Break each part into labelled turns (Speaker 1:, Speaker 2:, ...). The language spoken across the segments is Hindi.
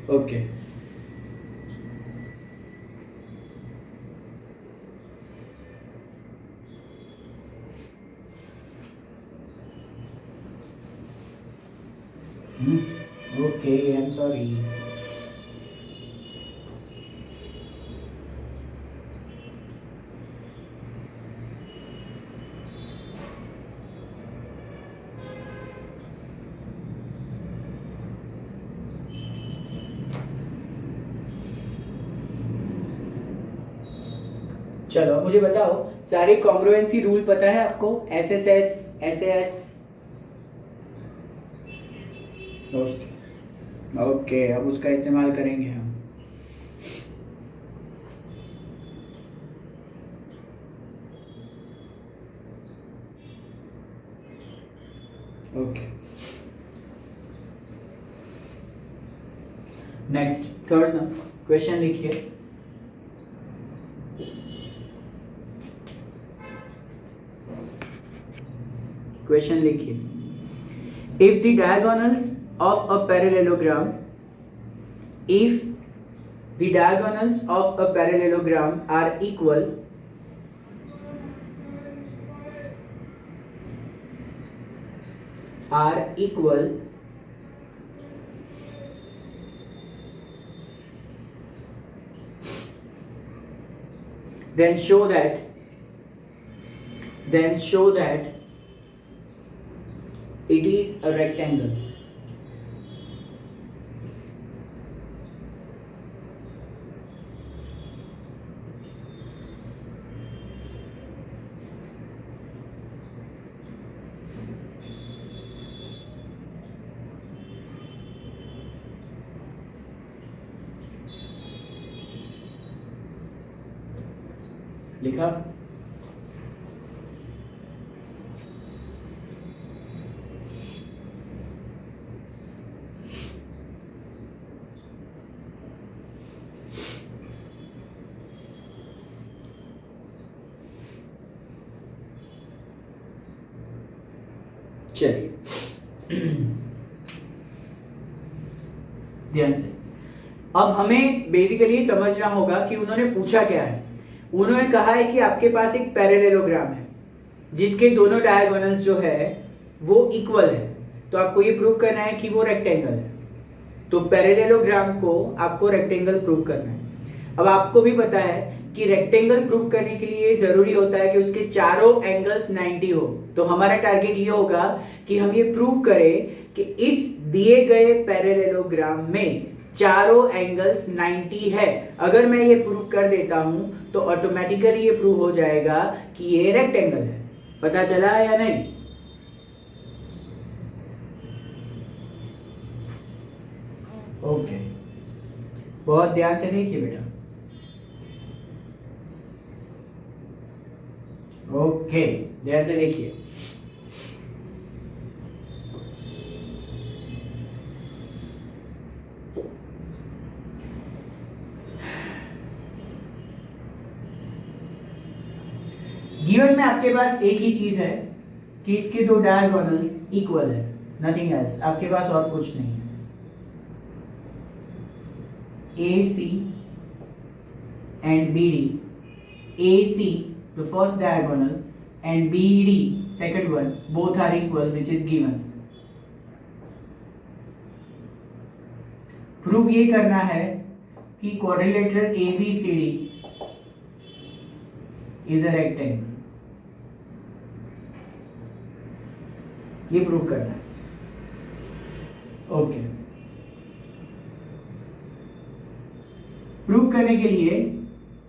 Speaker 1: Okay okay I am sorry. चलो मुझे बताओ, सारे कॉन्ग्रुएंसी रूल पता है आपको? S S S, S S. Okay अब उसका इस्तेमाल करेंगे हम। Okay next third sum question लिखिए। क्वेश्चन लिखिए, if the diagonals of a parallelogram, if the diagonals of a parallelogram are equal, then show that it is a rectangle. लिखा? चलिए ध्यान से, अब हमें बेसिकली समझना होगा कि उन्होंने पूछा क्या है। उन्होंने कहा है कि आपके पास एक पैरेललोग्राम है जिसके दोनों डायगोनल्स जो है वो इक्वल है, तो आपको ये प्रूव करना है कि वो रेक्टेंगल है। तो पैरेललोग्राम को आपको रेक्टेंगल प्रूव करना है। अब आपको भी पता है कि रेक्टेंगल प्रूव करने के लिए जरूरी होता है कि उसके चारों एंगल्स 90 हो। तो हमारा टारगेट ये होगा कि हम ये प्रूव करें कि इस दिए गए पैरेललोग्राम में चारों एंगल्स 90 है। अगर मैं ये प्रूव कर देता हूं तो ऑटोमेटिकली ये प्रूव हो जाएगा कि ये रेक्टेंगल है। पता चला है या नहीं? ओके बहुत ध्यान से देखिए बेटा। ओके ध्यान से देखिए। गिवन में आपके पास एक ही चीज है कि इसके दो डायगोनल्स इक्वल है, नथिंग एल्स। आपके पास और कुछ नहीं है। AC and BD, AC the first diagonal and BD second one, both are equal, which is given. Proof ये करना है कि quadrilateral ABCD is a rectangle, ये प्रूफ करना है। ओके प्रूफ करने के लिए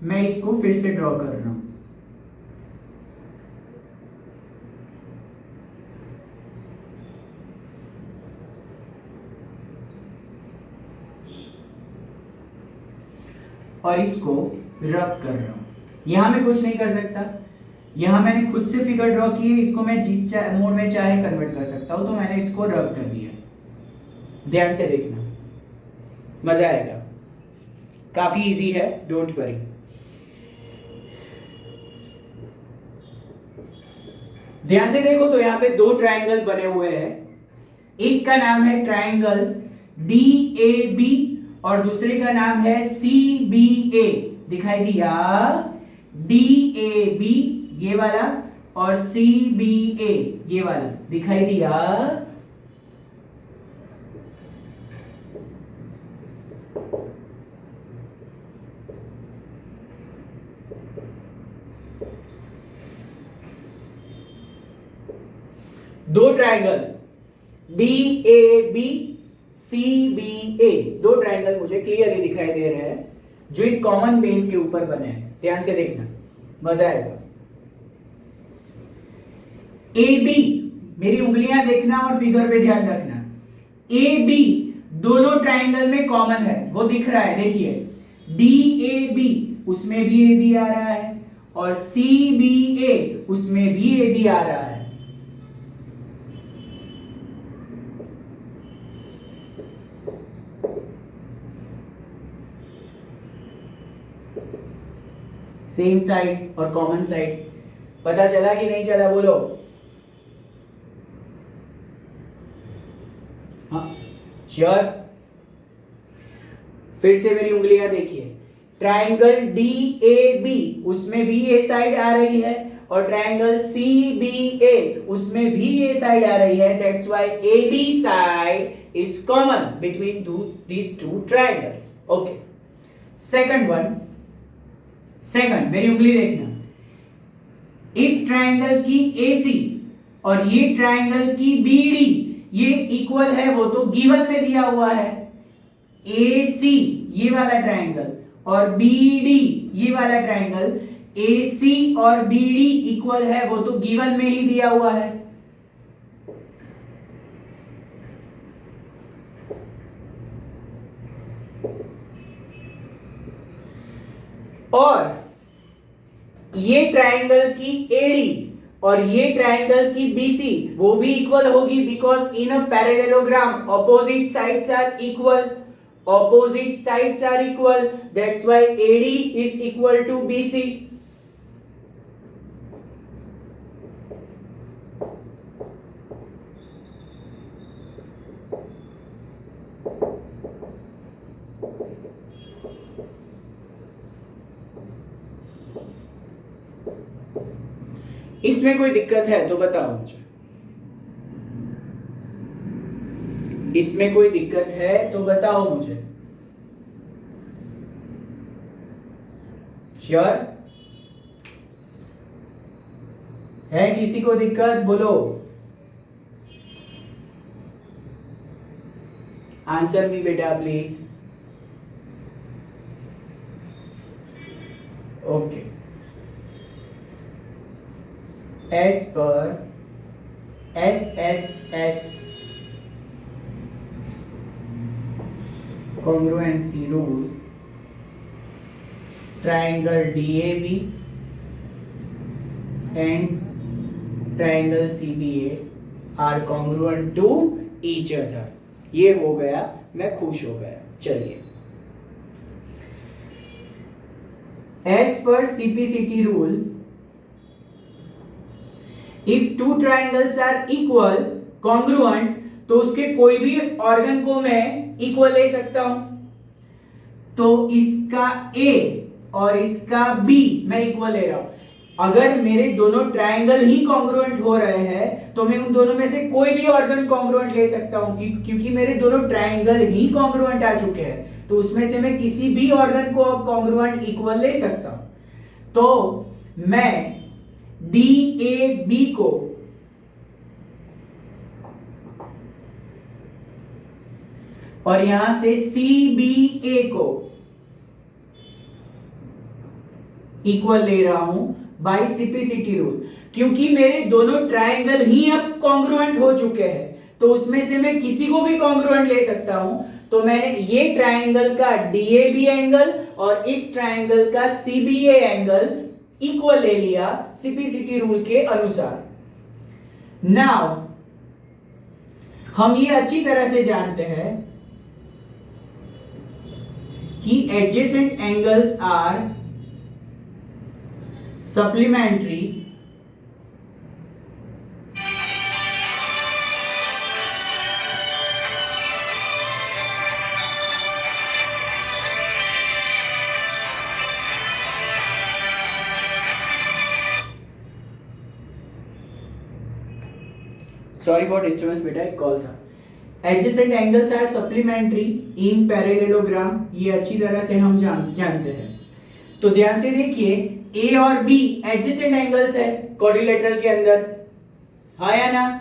Speaker 1: मैं इसको फिर से ड्रॉ कर रहा हूं। और इसको रब कर रहा हूं। यहां मैं कुछ नहीं कर सकता, यहां मैंने खुद से फिगर ड्रॉ की है। इसको मैं जिस मोड में चाहे कन्वर्ट कर सकता हूं, तो मैंने इसको रब कर दिया। ध्यान से देखना, मजा आएगा, काफी इजी है, डोंट वरी। ध्यान से देखो तो यहाँ पे दो ट्राइंगल बने हुए हैं। एक का नाम है ट्राइंगल DAB और दूसरे का नाम है CBA, दिखाई दिया, DAB ये वाला और CBA ये वाला दिखाई दिया। दो ट्रायंगल DAB CBA, दो ट्रायंगल मुझे क्लियरली दिखाई दे रहे हैं जो एक कॉमन बेस के ऊपर बने हैं। ध्यान से देखना, मजा आएगा। AB, मेरी उंगलियां देखना और फिगर पे ध्यान रखना। AB दोनों ट्रायंगल में कॉमन है, वो दिख रहा है, देखिए। DAB उसमें भी AB आ रहा है और CBA उसमें भी AB आ रहा है। सेम साइड और कॉमन साइड, पता चला कि नहीं चला, बोलो। हाँ श्योर। फिर से मेरी उंगलियां देखिए। ट्रायंगल DAB उसमें भी ए साइड आ रही है और ट्रायंगल CBA उसमें भी ए साइड आ रही है। That's why AB side is common between these two triangles. Okay, second one, second मेरी उंगली देखना। इस ट्रायंगल की AC और ये ट्रायंगल की BD ये इक्वल है, वो तो गिवन में दिया हुआ है। AC ये वाला ट्रायंगल और BD ये वाला ट्रायंगल, AC और BD इक्वल है, वो तो गिवन में ही दिया हुआ है। और ये ट्रायंगल की AD और ये ट्रायंगल की BC वो भी इक्वल होगी, because in a parallelogram opposite sides are equal, opposite sides are equal, that's why AD is equal to BC. इसमें कोई दिक्कत है तो बताओ मुझे, इसमें कोई दिक्कत है तो बताओ मुझे। श्योर है? किसी को दिक्कत, बोलो। आंसर मी बेटा please. Okay, as per SSS congruency rule, triangle DAB and triangle CBA are congruent to each other. ये हो गया, मैं खुश हो गया। चलिए, as per CPCT rule, if two triangles are equal congruent, तो उसके कोई भी ऑर्गन को मैं इक्वल ले सकता हूं। तो इसका A और इसका B मैं इक्वल ले रहा हूं। अगर मेरे दोनों ट्रायंगल ही कॉन्ग्रुएंट हो रहे हैं तो मैं उन दोनों में से कोई भी ऑर्गन कॉन्ग्रुएंट ले सकता हूं, क्योंकि मेरे दोनों ट्रायंगल ही कॉन्ग्रुएंट आ चुके हैं, तो उसमें से मैं किसी भी ऑर्गन को अब कॉन्ग्रुएंट इक्वल ले सकता हूं। तो मैं DAB को और यहां से CBA को इक्वल ले रहा हूं बाय CPCT रूल, क्योंकि मेरे दोनों ट्रायंगल ही अब कॉन्ग्रुएंट हो चुके हैं, तो उसमें से मैं किसी को भी कॉन्ग्रुएंट ले सकता हूं। तो मैंने ये ट्रायंगल का DAB एंगल और इस ट्रायंगल का CBA एंगल इक्वल ले लिया CPCT रूल के अनुसार। नाउ हम ये अच्छी तरह से जानते हैं कि adjacent angles are supplementary sorry for disturbance बेटा, एक कॉल था। Adjacent angles are supplementary in parallelogram, ये अच्छी तरह से हम जानते हैं। तो ध्यान से देखिए, ए और बी एडजेसेंट एंगल्स है क्वाड्रिलेटरल के अंदर, हाँ या ना?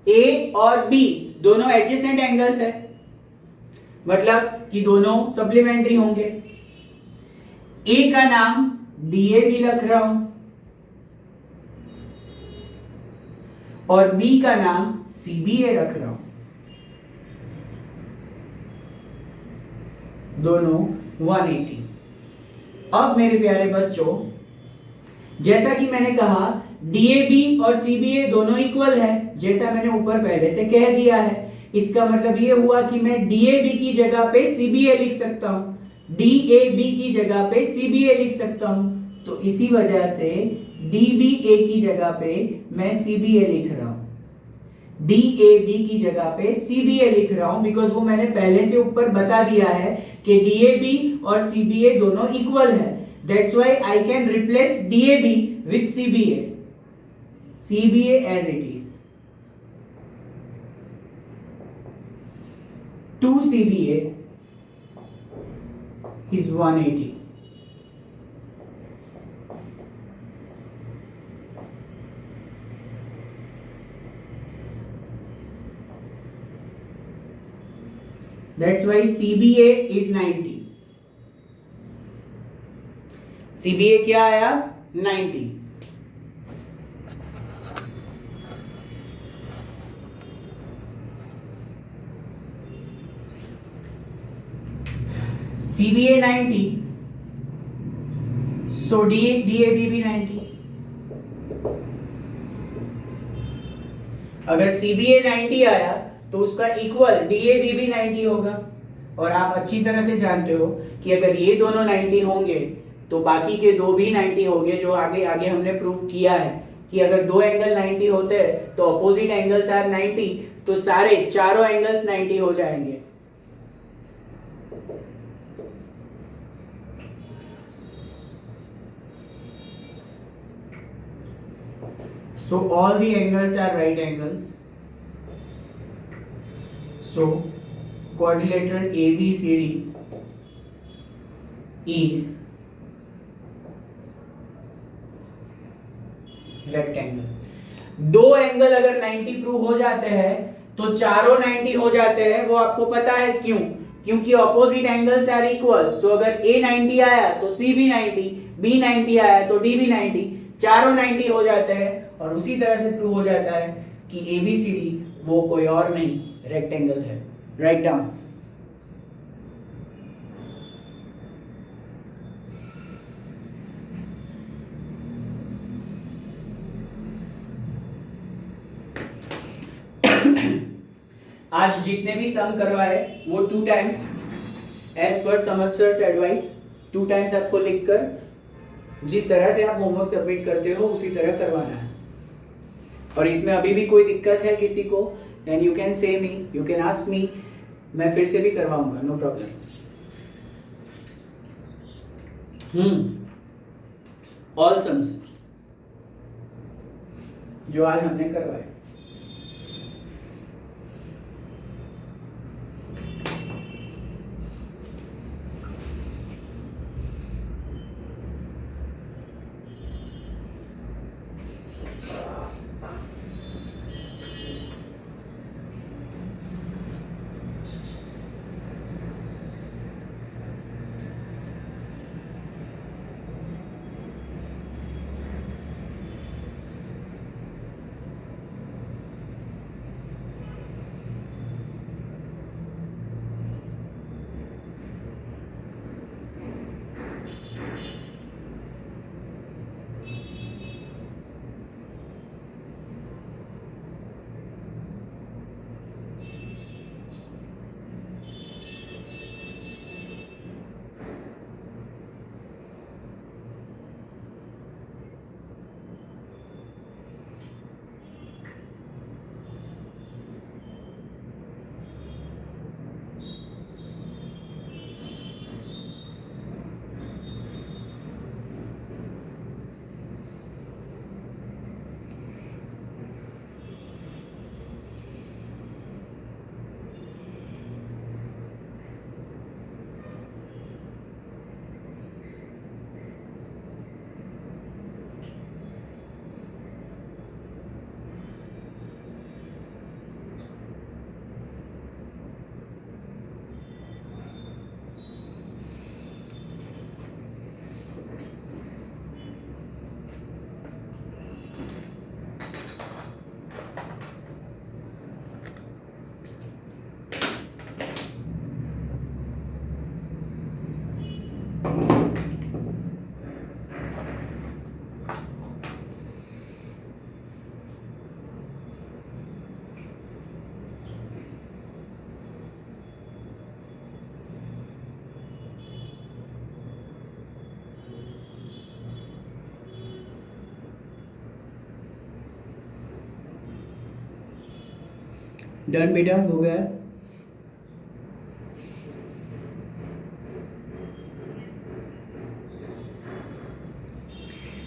Speaker 1: ए और बी दोनों एडजेसेंट एंगल्स है, मतलब कि दोनों सप्लीमेंट्री होंगे। ए का नाम डीएबी रख रहा हूं और बी का नाम सीबीए रख रहा हूं, दोनों 180। अब मेरे प्यारे बच्चों, जैसा कि मैंने कहा डीएबी और सीबीए दोनों इक्वल है, जैसा मैंने ऊपर पहले से कह दिया है। इसका मतलब ये हुआ कि मैं डीएबी की जगह पे सीबीए लिख सकता हूं, डीएबी की जगह पे सीबीए लिख सकता हूं। तो इसी वजह से डीबीए की जगह पे मैं सीबीए लिख रहा हूं, डीएबी की जगह पे सीबीए लिख रहा हूं, बिकॉज वो मैंने पहले से ऊपर बता दिया है कि डीएबी और सीबीए दोनों इक्वल है। That's why I can replace DAB with CBA, CBA as it is. 2 CBA is 180. That's why CBA is 90. CBA क्या आया? 90. CBA 90, so DAB भी 90। अगर CBA 90 आया तो उसका इक्वल DAB भी 90 होगा। और आप अच्छी तरह से जानते हो कि अगर ये दोनों 90 होंगे तो बाकी के दो भी 90 होंगे, जो आगे आगे हमने प्रूव किया है कि अगर दो एंगल 90 होते हैं तो अपोजिट एंगल्स आर 90, तो सारे चारों एंगल्स 90 हो जाएंगे। So all the angles are right angles. So quadrilateral ABCD is rectangle. दो एंगल अगर 90 प्रूव हो जाते हैं तो चारों 90 हो जाते हैं। वो आपको पता है क्यों? क्योंकि ऑपोजिट एंगल्स आर इक्वल। सो अगर A 90 आया तो C भी 90, B 90 आया तो D भी 90, चारों 90 हो जाते हैं। और उसी तरह से प्रूव हो जाता है कि ABCD वो कोई और नहीं, रेक्टेंगल है। Write down. आज जितने भी सम करवाए वो 2 टाइम्स एज पर समझ सर्स एडवाइस, 2 टाइम्स आपको लिखकर जिस तरह से आप होमवर्क सबमिट करते हो उसी तरह करवाना है। और इसमें अभी भी कोई दिक्कत है किसी को, then you can say me, you can ask me, मैं फिर से भी करवाऊंगा, नो प्रॉब्लम। ऑल सम्स जो आज हमने करवाए। डन बेटा, हो गया।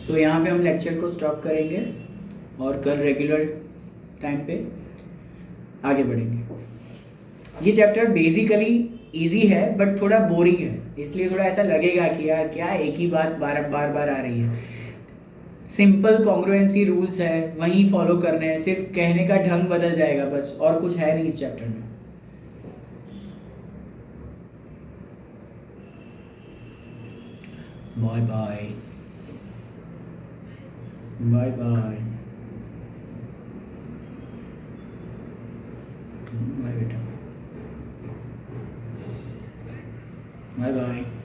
Speaker 1: सो यहाँ पे हम लेक्चर को स्टॉप करेंगे और कल रेगुलर टाइम पे आगे बढ़ेंगे। ये चैप्टर बेसिकली इजी है बट थोड़ा बोरिंग है, इसलिए थोड़ा ऐसा लगेगा कि यार क्या एक ही बात बार बार आ रही है। सिंपल कॉन्ग्रुएंसी रूल्स है, वही फॉलो करने हैं, सिर्फ कहने का ढंग बदल जाएगा बस, और कुछ है नहीं इस चैप्टर में। Bye bye bye bye bye बेटा, बाय बाय।